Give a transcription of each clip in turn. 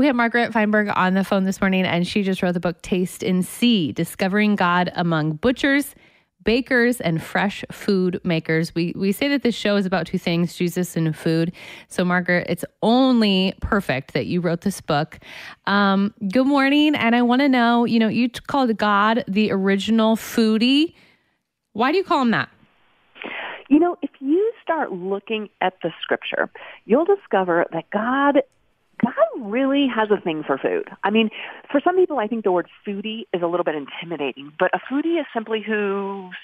We have Margaret Feinberg on the phone this morning, and she just wrote the book Taste and See, Discovering God Among Butchers, Bakers, and Fresh Food Makers. We say that this show is about two things, Jesus and food. So, Margaret, it's only perfect that you wrote this book. Good morning, and I want to know, you called God the original foodie. Why do you call him that? If you start looking at the scripture, you'll discover that God really has a thing for food. I mean, for some people, I think the word foodie is a little bit intimidating, but a foodie is simply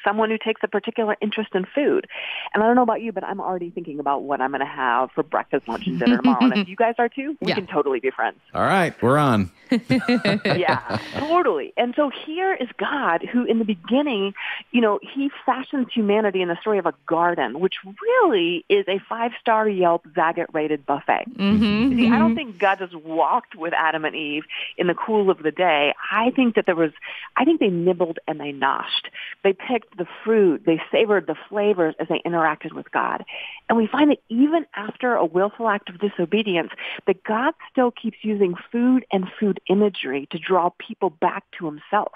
someone who takes a particular interest in food. And I don't know about you, but I'm already thinking about what I'm going to have for breakfast, lunch, and dinner tomorrow. And if you guys are too, we can totally be friends. All right, we're on. Yeah, totally. And so here is God who in the beginning, he fashions humanity in the story of a garden, which really is a 5-star Yelp Zagat rated buffet. Mm-hmm. See, I don't think God just walked with Adam and Eve in the cool of the day. I think they nibbled and they noshed. They picked the fruit. They savored the flavors as they interacted with God. And we find that even after a willful act of disobedience, that God still keeps using food and food imagery to draw people back to himself.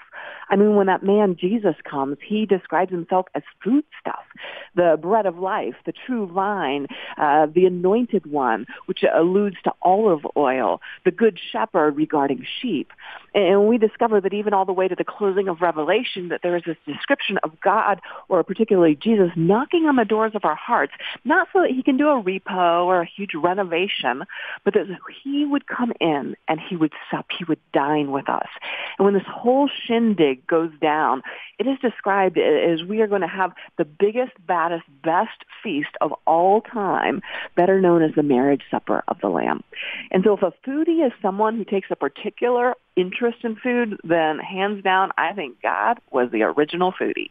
I mean, when that man Jesus comes, he describes himself as food stuff, the bread of life, the true vine, the anointed one, which alludes to olive oil, the good shepherd regarding sheep. And we discover that even all the way to the closing of Revelation, that there is this description of God, or particularly Jesus, knocking on the doors of our hearts, not so that he can do a repo or a huge renovation, but that he would come in and he would sup, he would dine with us. And when this whole shindig goes down, it is described as we are going to have the biggest, baddest, best feast of all time, better known as the marriage supper of the Lamb. And so if a foodie is someone who takes a particular interest in food, then hands down, I think God was the original foodie.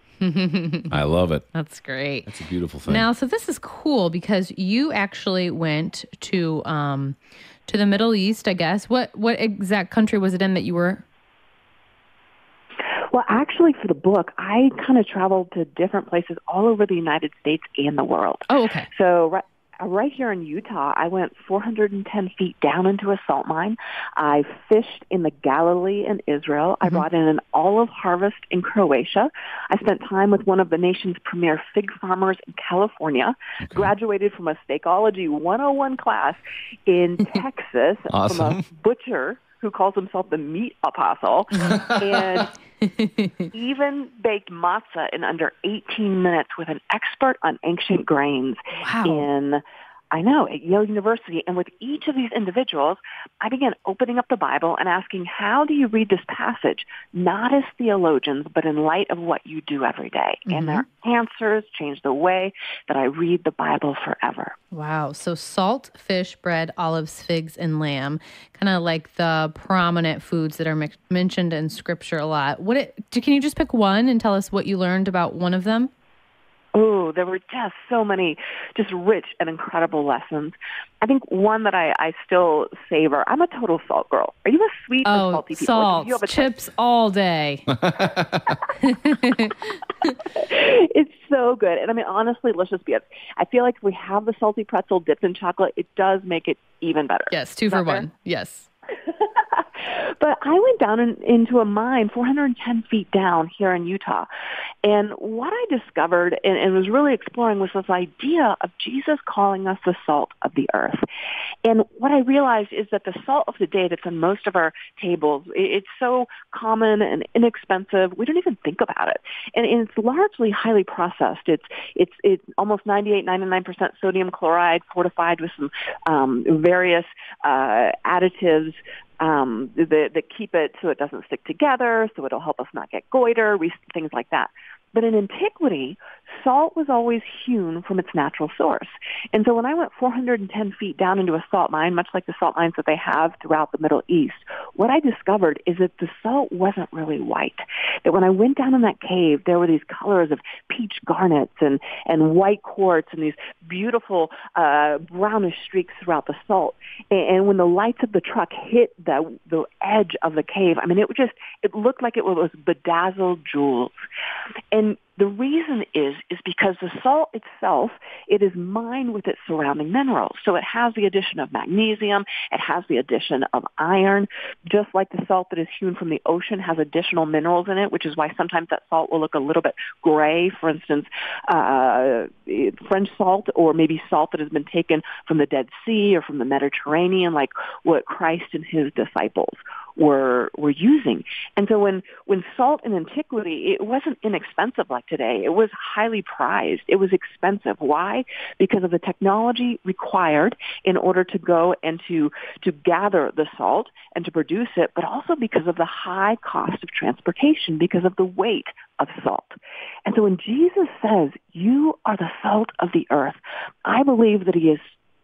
I love it. That's great. That's a beautiful thing. Now, so this is cool because you actually went to the Middle East, I guess. What exact country was it in that you were? Well, actually, for the book, I kind of traveled to different places all over the United States and the world. Oh, okay. So right here in Utah, I went 410 feet down into a salt mine. I fished in the Galilee in Israel. I brought in an olive harvest in Croatia. I spent time with one of the nation's premier fig farmers in California. Okay. Graduated from a Steakology 101 class in Texas. Awesome. From a butcher who calls himself the meat apostle. And even baked matzah in under 18 minutes with an expert on ancient grains. Wow. At Yale University. And with each of these individuals, I began opening up the Bible and asking, how do you read this passage? Not as theologians, but in light of what you do every day. Mm-hmm. And their answers changed the way that I read the Bible forever. Wow. So salt, fish, bread, olives, figs, and lamb, kind of like the prominent foods that are mentioned in Scripture a lot. Can you just pick one and tell us what you learned about one of them? Oh, there were just so many just rich and incredible lessons. I think one that I still savor, I'm a total salt girl. Are you a sweet or salty people? Salt, chips all day. It's so good. And I mean, honestly, let's just be honest. I feel like if we have the salty pretzel dipped in chocolate, it does make it even better. Yes, 2 for 1. Yes. But I went down into a mine 410 feet down here in Utah. And what I discovered and was really exploring was this idea of Jesus calling us the salt of the earth. And what I realized is that the salt of the day that's on most of our tables, it's so common and inexpensive, we don't even think about it. And it's largely highly processed. It's almost 99% sodium chloride, fortified with some various additives that keep it so it doesn't stick together, so it'll help us not get goiter, things like that. But in antiquity, salt was always hewn from its natural source. And so when I went 410 feet down into a salt mine, much like the salt mines that they have throughout the Middle East, what I discovered is that the salt wasn't really white. That when I went down in that cave, there were these colors of peach garnets and white quartz and these beautiful brownish streaks throughout the salt. And when the lights of the truck hit the edge of the cave, I mean, it looked like it was bedazzled jewels. And The reason is because the salt itself, it is mined with its surrounding minerals. So it has the addition of magnesium, it has the addition of iron, just like the salt that is hewn from the ocean has additional minerals in it, which is why sometimes that salt will look a little bit gray. For instance, French salt, or maybe salt that has been taken from the Dead Sea or from the Mediterranean, like what Christ and his disciples were using. And so when salt in antiquity, it wasn't inexpensive like today. It was highly prized. It was expensive. Why? Because of the technology required in order to go and to gather the salt and to produce it, but also because of the high cost of transportation, because of the weight of salt. And so when Jesus says, "You are the salt of the earth," I believe that he is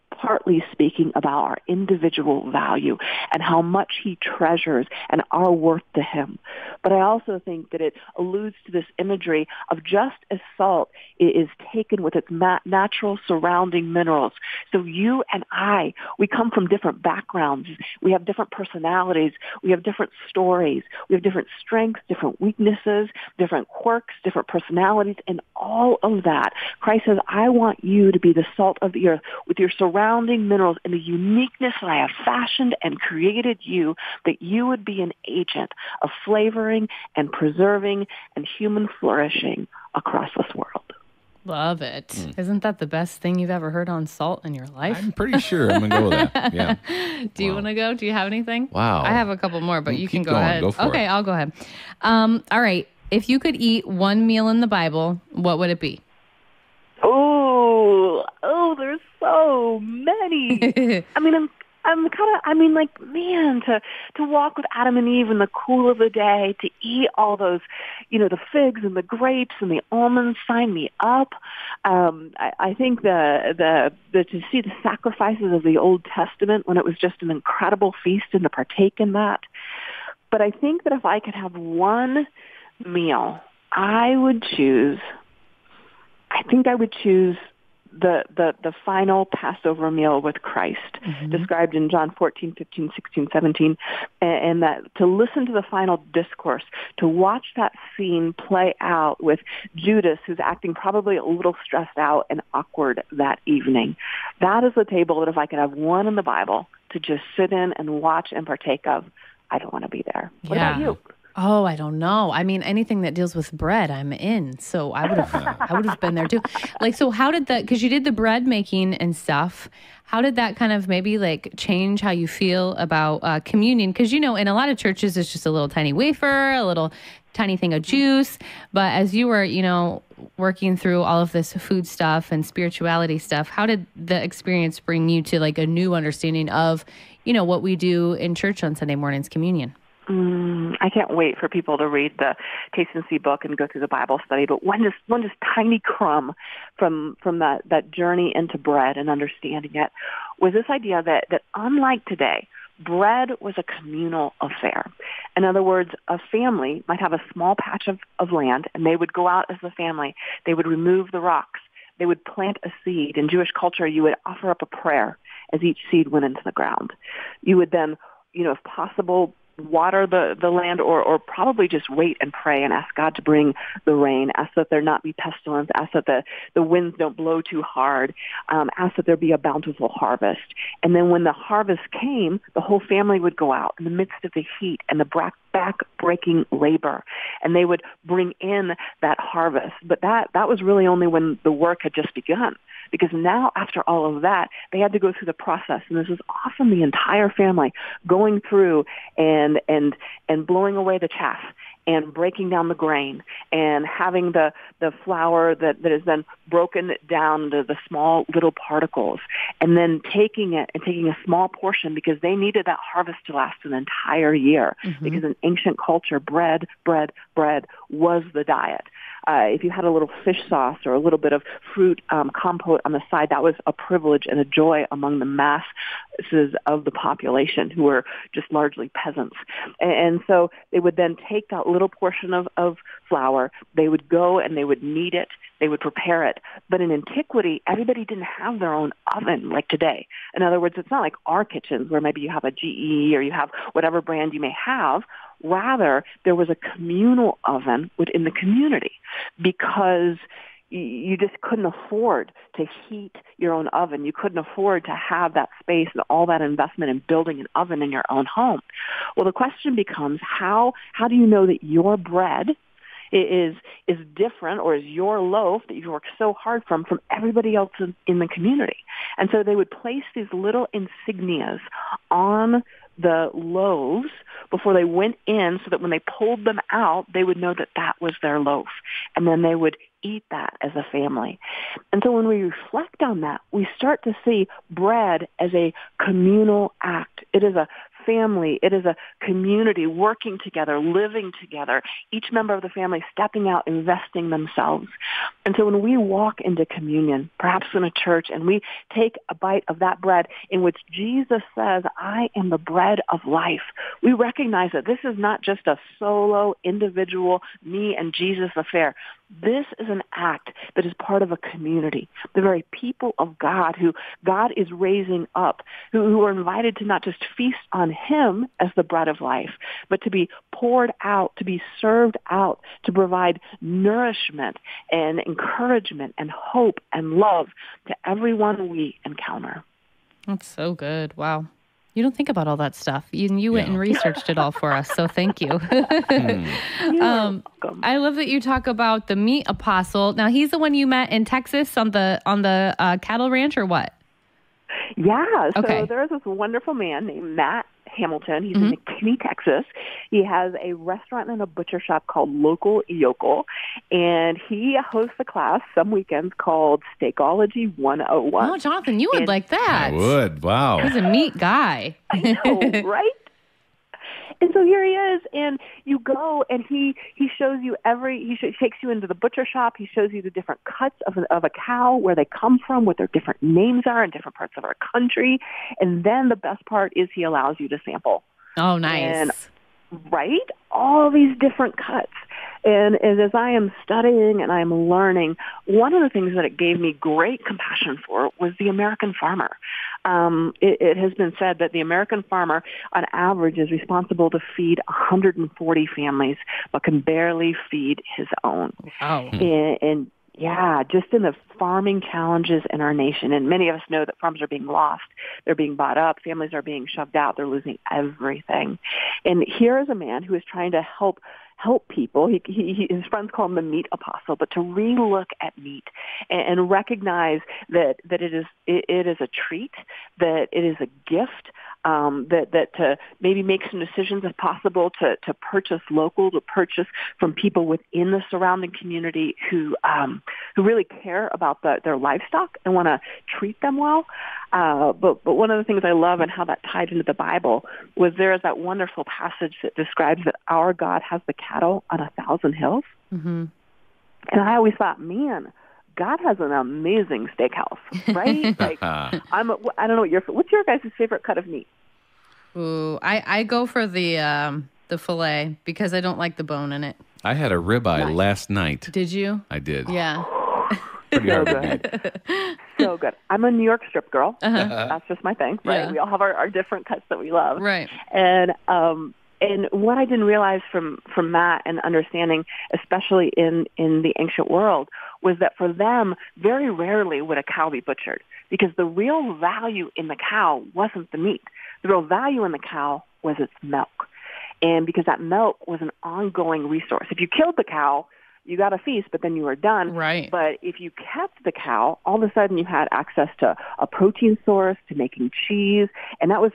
partly speaking about our individual value and how much he treasures and our worth to him. But I also think that it alludes to this imagery of just as salt is taken with its natural surrounding minerals. So you and I, we come from different backgrounds. We have different personalities. We have different stories. We have different strengths, different weaknesses, different quirks, different personalities, and all of that. Christ says, I want you to be the salt of the earth with your surrounding minerals and the uniqueness that I have fashioned and created you, that you would be an agent of flavoring and preserving and human flourishing across this world. Love it. Isn't that the best thing you've ever heard on salt in your life? I'm pretty sure I'm going to go with that. Yeah. Do you want to go? Do you have anything? Wow. I have a couple more, but you can keep go going. ahead. Go for okay, it. I'll go ahead. All right. If you could eat one meal in the Bible, what would it be? Oh, there's so many. I mean, I'm kind of, man, to walk with Adam and Eve in the cool of the day, to eat all those, the figs and the grapes and the almonds, sign me up. I think to see the sacrifices of the Old Testament when it was just an incredible feast and to partake in that. But I think that if I could have one meal, I would choose the final Passover meal with Christ, described in John 14, 15, 16, 17, and that to listen to the final discourse, to watch that scene play out with Judas, who's acting probably a little stressed out and awkward that evening. That is the table that if I could have one in the Bible to just sit in and watch and partake of, I don't want to be there. What about you? Oh, I don't know. I mean, anything that deals with bread, I'm in. So I would have been there too. So how did that, because you did the bread making and stuff, how did that kind of maybe change how you feel about communion? Because, in a lot of churches, it's just a little tiny wafer, a little tiny thing of juice. But as you were, working through all of this food stuff and spirituality stuff, how did the experience bring you to a new understanding of, what we do in church on Sunday mornings, communion? I can't wait for people to read the Taste and See book and go through the Bible study. But one just tiny crumb from that journey into bread and understanding it was this idea that unlike today, bread was a communal affair. In other words, a family might have a small patch of land, and they would go out as a family. They would remove the rocks. They would plant a seed. In Jewish culture, you would offer up a prayer as each seed went into the ground. You would then, if possible, water the land or probably just wait and pray and ask God to bring the rain, ask that there not be pestilence, ask that the winds don't blow too hard, ask that there be a bountiful harvest. And then when the harvest came, the whole family would go out in the midst of the heat and the back-breaking labor, and they would bring in that harvest. But that was really only when the work had just begun. Because now, after all of that, they had to go through the process, and this is often the entire family going through and blowing away the chaff and breaking down the grain and having the flour that is then broken down into the small little particles, and then taking it and taking a small portion because they needed that harvest to last an entire year. Because in ancient culture, bread was the diet. If you had a little fish sauce or a little bit of fruit compote on the side, that was a privilege and a joy among the mass of the population who were just largely peasants. And so they would then take that little portion of flour, they would go and they would knead it, they would prepare it. But in antiquity, everybody didn't have their own oven like today. In other words, it's not like our kitchens where maybe you have a GE or you have whatever brand you may have. Rather, there was a communal oven within the community because you just couldn't afford to heat your own oven. You couldn't afford to have that space and all that investment in building an oven in your own home. Well, the question becomes, how do you know that your bread is different, or is your loaf that you've worked so hard from everybody else in the community? And so they would place these little insignias on the loaves before they went in so that when they pulled them out, they would know that that was their loaf. And then they would eat that as a family. And so when we reflect on that, we start to see bread as a communal act. It is a family. It is a community working together, living together, each member of the family stepping out, investing themselves. And so when we walk into communion, perhaps in a church, and we take a bite of that bread in which Jesus says, I am the bread of life, we recognize that this is not just a solo, individual, me and Jesus affair. This is an act that is part of a community, the very people of God who God is raising up, who are invited to not just feast on him as the bread of life, but to be poured out, to be served out, to provide nourishment and encouragement and hope and love to everyone we encounter. That's so good. Wow. You don't think about all that stuff. You went and researched it all for us, so thank you. You're welcome. I love that you talk about the meat apostle. Now, he's the one you met in Texas on the cattle ranch, or what? Yeah. So Okay. there's this wonderful man named Matt Hamilton. He's in McKinney, Texas. He has a restaurant and a butcher shop called Local Yokel, and he hosts a class some weekends called Steakology 101. Oh, Jonathan, you would like that. I would. Wow. He's a meat guy. I know, right? And so here he is, and you go, and he shows you takes you into the butcher shop. He shows you the different cuts of a cow, where they come from, what their different names are in different parts of our country. And then the best part is he allows you to sample. Oh, nice. And, right? All these different cuts. And as I am studying and I am learning, one of the things that it gave me great compassion for was the American farmer. It has been said that the American farmer, on average, is responsible to feed 140 families, but can barely feed his own. Wow. And yeah, just in the farming challenges in our nation. And many of us know that farms are being lost. They're being bought up. Families are being shoved out. They're losing everything. And here is a man who is trying to help people. His friends call him the meat apostle, but to relook at meat and recognize that it is a treat, that it is a gift, that to maybe make some decisions if possible to purchase local, to purchase from people within the surrounding community who really care about their livestock and want to treat them well. But one of the things I love and how that tied into the Bible was there is that wonderful passage that describes that our God has the cattle on 1,000 hills. Mm-hmm. And I always thought, man, God has an amazing steakhouse, right? Like, I don't know what's your guys' favorite cut of meat? Ooh, I go for the fillet because I don't like the bone in it. I had a ribeye last night. Did you? I did. Yeah. Pretty hard to beat. So good. I'm a New York strip girl. That's just my thing, right? Yeah. We all have our different cuts that we love. Right. And what I didn't realize from Matt and understanding, especially in the ancient world, was that for them, very rarely would a cow be butchered because the real value in the cow wasn't the meat. The real value in the cow was its milk. And because that milk was an ongoing resource. If you killed the cow, you got a feast, but then you were done. Right. But if you kept the cow, all of a sudden you had access to a protein source, to making cheese, and that was,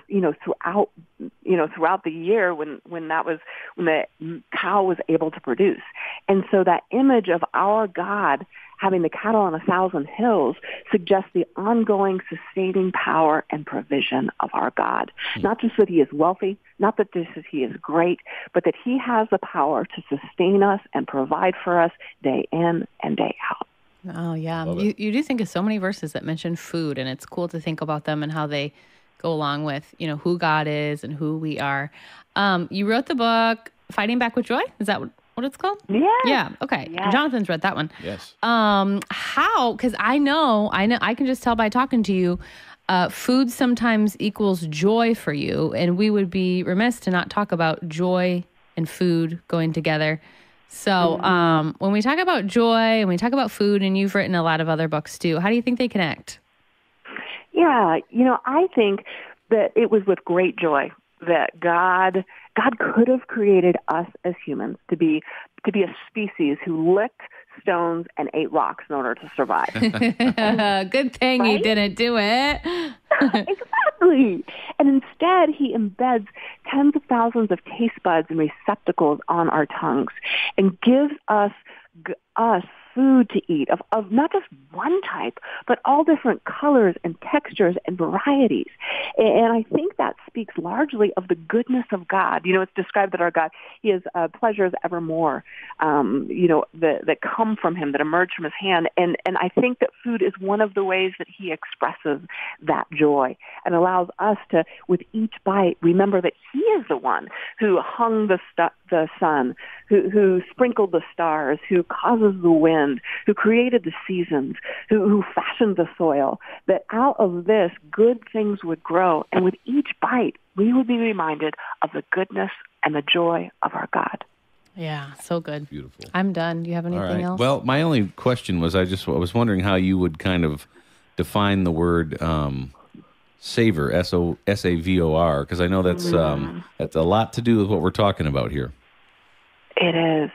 throughout the year when the cow was able to produce. And so that image of our God having the cattle on 1,000 hills suggests the ongoing sustaining power and provision of our God. Not just that he is wealthy, not that he is great, but that he has the power to sustain us and provide for us day in and day out. Oh, yeah. You do think of so many verses that mention food, and it's cool to think about them and how they go along with, who God is and who we are. You wrote the book, Fighting Back with Joy. Is that what it's called? Yeah. Yeah. Okay. Yes. Jonathan's read that one. Yes. How? Because I know, I can just tell by talking to you, food sometimes equals joy for you. And we would be remiss to not talk about joy and food going together. So when we talk about joy and we talk about food, and you've written a lot of other books too, how do you think they connect? Yeah, I think that it was with great joy that God could have created us as humans to be a species who licked stones and ate rocks in order to survive. Good thing you didn't do it. Exactly. And instead, he embeds tens of thousands of taste buds and receptacles on our tongues and gives us food to eat of not just one type, but all different colors and textures and varieties. And I think that speaks largely of the goodness of God. It's described that our God, he has pleasures evermore, that come from him, that emerge from his hand. And I think that food is one of the ways that he expresses that joy and allows us to, with each bite, remember that he is the one who hung the sun, who sprinkled the stars, who causes the wind, who created the seasons, who fashioned the soil, that out of this good things would grow. And with each bite, we would be reminded of the goodness and the joy of our God. Yeah, so good. Beautiful. I'm done. Do you have anything else? Well, my only question was I was wondering how you would kind of define the word savor, S-A-V-O-R, because I know that's a lot to do with what we're talking about here. It is.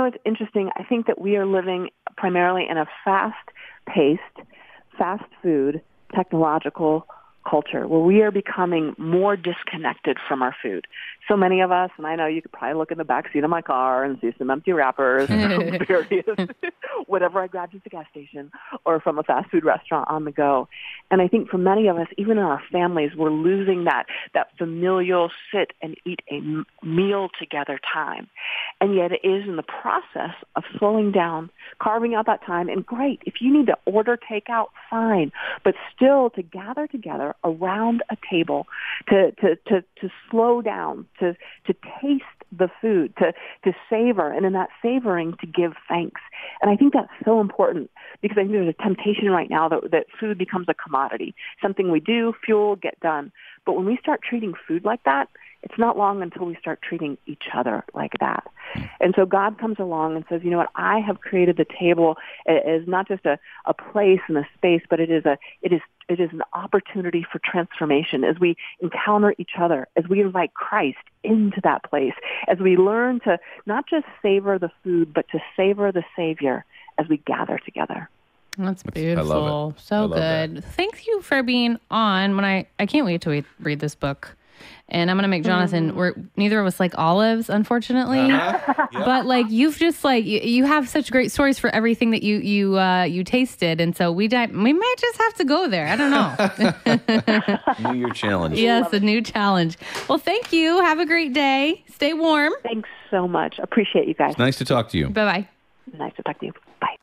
It's interesting. I think that we are living primarily in a fast-paced, fast food, technological culture where we are becoming more disconnected from our food. So many of us, and I know you could probably look in the back seat of my car and see some empty wrappers from various, whatever I grabbed at the gas station or from a fast food restaurant on the go. And I think for many of us, even in our families, we're losing that familial sit and eat a meal together time. And yet it is in the process of slowing down, carving out that time. And great, if you need to order takeout, fine. But still to gather together around a table, to slow down, to taste the food, to savor, and in that savoring to give thanks. And I think that's so important because I think there's a temptation right now that food becomes a commodity, something we do, fuel, get done. But when we start treating food like that, it's not long until we start treating each other like that. And so God comes along and says, you know what, I have created the table as not just a place and a space, but it is an opportunity for transformation as we encounter each other, as we invite Christ into that place, as we learn to not just savor the food, but to savor the Savior as we gather together. That's beautiful. I love it. So good. That. Thank you for being on. I can't wait to read this book. And I'm going to make Jonathan, we're neither of us like olives, unfortunately. Yeah. But you've just you have such great stories for everything that you tasted. And so we might just have to go there. I don't know. New Year challenge. Yes, a new challenge. Well, thank you. Have a great day. Stay warm. Thanks so much. Appreciate you guys. It's nice to talk to you. Bye-bye. Nice to talk to you. Bye.